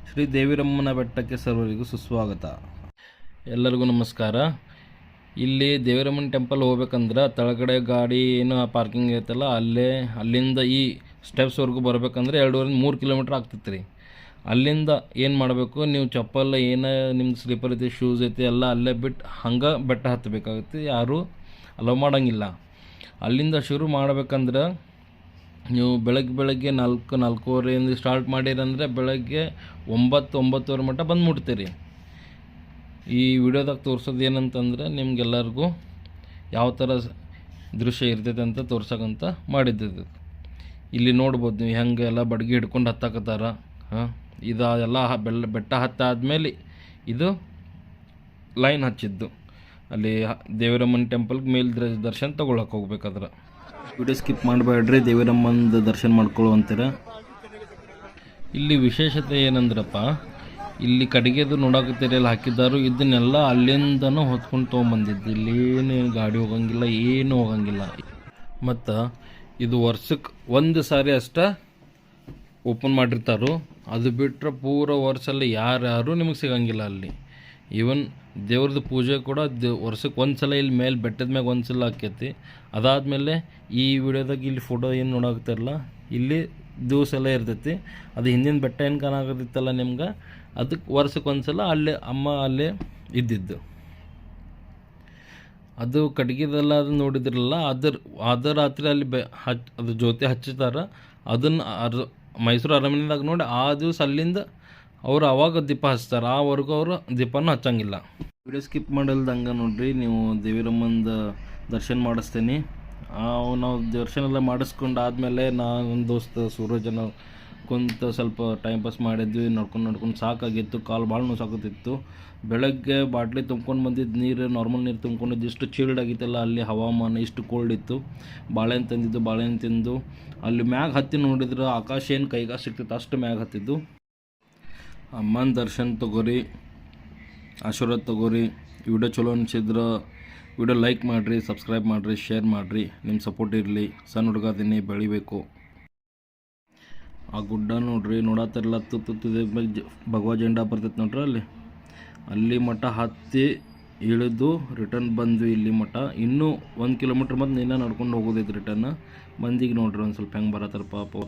ಶ್ರೀ ದೇವಿರಮ್ಮನ ಬೆಟ್ಟಕ್ಕೆ ಸರ್ವರಿಗೂ ಸುಸ್ವಾಗತ. ಎಲ್ಲರಿಗೂ ನಮಸ್ಕಾರ. ಇಲ್ಲಿ ದೇವಿರಮ್ಮನ ಟೆಂಪಲ್ ಹೋಗ್ಬೇಕಂದ್ರೆ ತಳಗಡೆ ಗಾಡಿ ಏನು ಪಾರ್ಕಿಂಗ್ ಇರುತ್ತಲ್ಲ ಅಲ್ಲಿಂದ ಈ ಸ್ಟೆಪ್ಸ್ವರೆಗೂ ಬರಬೇಕಂದ್ರೆ 2.5-3 ಕಿಲೋಮೀಟ್ರ್ ಆಗ್ತೈತೆ ರೀ. ಅಲ್ಲಿಂದ ಏನು ಮಾಡಬೇಕು, ನೀವು ಚಪ್ಪಲ್ ಏನು ನಿಮ್ದು ಸ್ಲೀಪರ್ ಐತಿ, ಶೂಸ್ ಐತಿ ಎಲ್ಲ ಅಲ್ಲೇ ಬಿಟ್ಟು ಹಂಗೆ ಬೆಟ್ಟ ಹತ್ತಬೇಕಾಗುತ್ತೆ. ಯಾರೂ ಅಲೋ ಮಾಡೋಂಗಿಲ್ಲ. ಅಲ್ಲಿಂದ ಶುರು ಮಾಡ್ಬೇಕಂದ್ರೆ ನೀವು ಬೆಳಗ್ಗೆ 4-4:15 ಸ್ಟಾರ್ಟ್ ಮಾಡಿರಂದರೆ ಬೆಳಗ್ಗೆ 9-9:30 ಮಟ್ಟ ಬಂದು ಮುಟ್ತೀರಿ. ಈ ವಿಡಿಯೋದಾಗ ತೋರಿಸೋದು ಏನಂತಂದ್ರೆ ನಿಮ್ಗೆಲ್ಲರಿಗೂ ಯಾವ ಥರ ದೃಶ್ಯ ಇರ್ತೈತೆ ಅಂತ ತೋರ್ಸೋಕ್ಕಂತ ಮಾಡಿದ್ದು. ಇಲ್ಲಿ ನೋಡ್ಬೋದು ನೀವು ಹೆಂಗೆ ಎಲ್ಲ ಬಡ್ಗೆ ಹಿಡ್ಕೊಂಡು ಹತ್ತಾಕತ್ತಾರ. ಇದು ಎಲ್ಲ ಬೆಟ್ಟ ಹತ್ತಾದ್ಮೇಲೆ ಇದು ಲೈನ್ ಹಚ್ಚಿದ್ದು. ಅಲ್ಲಿ ದೇವಿರಮ್ಮನ ಟೆಂಪಲ್ಗೆ ಮೇಲೆ ದರ್ಶನ ತೊಗೊಳಕ್ಕೆ ಹೋಗ್ಬೇಕಾದ್ರೆ ವಿಡಿಯೋ ಸ್ಕಿಪ್ ಮಾಡಬೇಡ್ರಿ, ದೇವಿರಮ್ಮಂದು ದರ್ಶನ ಮಾಡ್ಕೊಳ್ಳುವಂತೀರ. ಇಲ್ಲಿ ವಿಶೇಷತೆ ಏನಂದ್ರಪ್ಪ, ಇಲ್ಲಿ ಕಡೆಗೆದು ನೋಡಕತ್ತೀರಿ ಅಲ್ಲಿ ಹಾಕಿದ್ದಾರು, ಇದನ್ನೆಲ್ಲ ಅಲ್ಲಿಂದನೂ ಹೊತ್ಕೊಂಡು ತೊಗೊಂಬಂದಿದ್ದು. ಇಲ್ಲೇನು ಗಾಡಿ ಹೋಗಂಗಿಲ್ಲ, ಏನು ಹೋಗಂಗಿಲ್ಲ. ಮತ್ತು ಇದು ವರ್ಷಕ್ಕೆ ಒಂದು ಸಾರಿ ಅಷ್ಟೇ ಓಪನ್ ಮಾಡಿರ್ತಾರೋ. ಅದು ಬಿಟ್ಟರೆ ಪೂರ ವರ್ಷಲ್ಲಿ ಯಾರ್ಯಾರು ನಿಮಗೆ ಸಿಗಂಗಿಲ್ಲ ಅಲ್ಲಿ. ಈವನ್ ದೇವ್ರದ್ದು ಪೂಜೆ ಕೂಡ ವರ್ಷಕ್ಕೆ ಒಂದು ಸಲ ಇಲ್ಲಿ ಮೇಲೆ ಬೆಟ್ಟದ ಮ್ಯಾಗ ಒಂದು ಸಲ ಆಕೈತಿ. ಅದಾದಮೇಲೆ ಈ ವಿಡಿಯೋದಾಗ ಇಲ್ಲಿ ಫೋಟೋ ಏನು ನೋಡಾಕ್ತಾರಲ್ಲ, ಇಲ್ಲಿ ದಿವಸ ಎಲ್ಲ ಇರ್ತೈತಿ. ಅದು ಹಿಂದಿನ ಬೆಟ್ಟ ಏನು ಕಾಣಾಕತ್ತಿತ್ತಲ್ಲ ನಿಮ್ಗೆ, ಅದಕ್ಕೆ ವರ್ಷಕ್ಕೆ ಒಂದು ಸಲ ಅಲ್ಲೇ ಇದ್ದಿದ್ದು. ಅದು ಕಟ್ಗಿದೆಲ್ಲ ಅದು ನೋಡಿದ್ರಲ್ಲ, ಅದ ರಾತ್ರಿ ಅಲ್ಲಿ ಅದು ಜ್ಯೋತಿ ಹಚ್ಚುತ್ತಾರೆ. ಅದನ್ನು ಮೈಸೂರು ಅರಮನೆದಾಗ ನೋಡಿ ಆ ದಿವಸ ಅಲ್ಲಿಂದ ಅವರು ಅವಾಗ ದೀಪ ಹಚ್ತಾರೆ. ಆವರೆಗೂ ಅವರು ದೀಪನೂ ಹಚ್ಚಂಗಿಲ್ಲ. ವಿಡಿಯೋ ಸ್ಕಿಪ್ ಮಾಡಲ್ದಂಗೆ ನೋಡ್ರಿ, ನೀವು ದೇವಿರಮ್ಮಂದು ದರ್ಶನ ಮಾಡಿಸ್ತೀನಿ. ನಾವು ದರ್ಶನ ಎಲ್ಲ ಮಾಡಿಸ್ಕೊಂಡು ಆದಮೇಲೆ ನನ್ನ ದೋಸ್ತ ಸೂರಜನ ಕುಂತು ಸ್ವಲ್ಪ ಟೈಮ್ ಪಾಸ್ ಮಾಡಿದ್ವಿ. ನಡ್ಕೊಂಡು ಸಾಕಾಗಿತ್ತು, ಕಾಲು ಭಾಳ ನೋಸಾಕತ್ತಿತ್ತು. ಬೆಳಗ್ಗೆ ಬಾಟ್ಲಿ ತುಂಬ್ಕೊಂಡು ಬಂದಿದ್ದು ನೀರು, ನಾರ್ಮಲ್ ನೀರು ತುಂಬ್ಕೊಂಡಿದ್ದು. ಇಷ್ಟು ಚೀಲ್ಡ್ ಆಗಿತ್ತಲ್ಲ ಅಲ್ಲಿ ಹವಾಮಾನ, ಇಷ್ಟು ಕೋಲ್ಡ್ ಇತ್ತು. ಬಾಳೆಹಣ್ಣು ತಂದಿದ್ದು, ಬಾಳೆಹಣ್ಣು ತಿಂದು ಅಲ್ಲಿ ಮ್ಯಾಗ ಹತ್ತಿ ನೋಡಿದ್ರೆ ಆಕಾಶ ಏನು ಕೈಗೆ ಸಿಗ್ತಿತ್ತು ಅಷ್ಟು ಮ್ಯಾಗ ಹತ್ತಿದ್ದು. ಅಮ್ಮನ ದರ್ಶನ ತಗೋರಿ, ಆಶೀರ್ವಾದ ತಗೋರಿ. ವಿಡಿಯೋ ಚಲೋ ಅನಿಸಿದ್ರೆ ವಿಡಿಯೋ ಲೈಕ್ ಮಾಡಿರಿ, ಸಬ್ಸ್ಕ್ರೈಬ್ ಮಾಡಿರಿ, ಶೇರ್ ಮಾಡಿರಿ. ನಿಮ್ಮ ಸಪೋರ್ಟ್ ಇರಲಿ. ಸಣ್ಣ ಹುಡುಗ ಅದನ್ನೇ ಬೆಳಿಬೇಕು. ಆ ಗುಡ್ಡ ನೋಡ್ರಿ, ನೋಡತ್ತಿರಲ್ಲ, ತುತ್ತಿದ ಭಗವಾ ಜೆಂಡಾ ಬರ್ತೈತೆ ನೋಡ್ರಿ. ಅಲ್ಲಿ ಮಠ ಹತ್ತಿ ಇಳಿದು ರಿಟರ್ನ್ ಬಂದ್ವಿ ಇಲ್ಲಿ ಮಠ. ಇನ್ನೂ 1 ಕಿಲೋಮೀಟ್ರ್ ಮತ್ತು ಇನ್ನೂ ನಡ್ಕೊಂಡು ಹೋಗೋದೈತೆ ರಿಟರ್ನ್. ಮಂದಿಗೆ ನೋಡ್ರಿ ಒಂದು ಸ್ವಲ್ಪ ಹೆಂಗೆ ಬರತ್ತಾರ ಪಾಪ.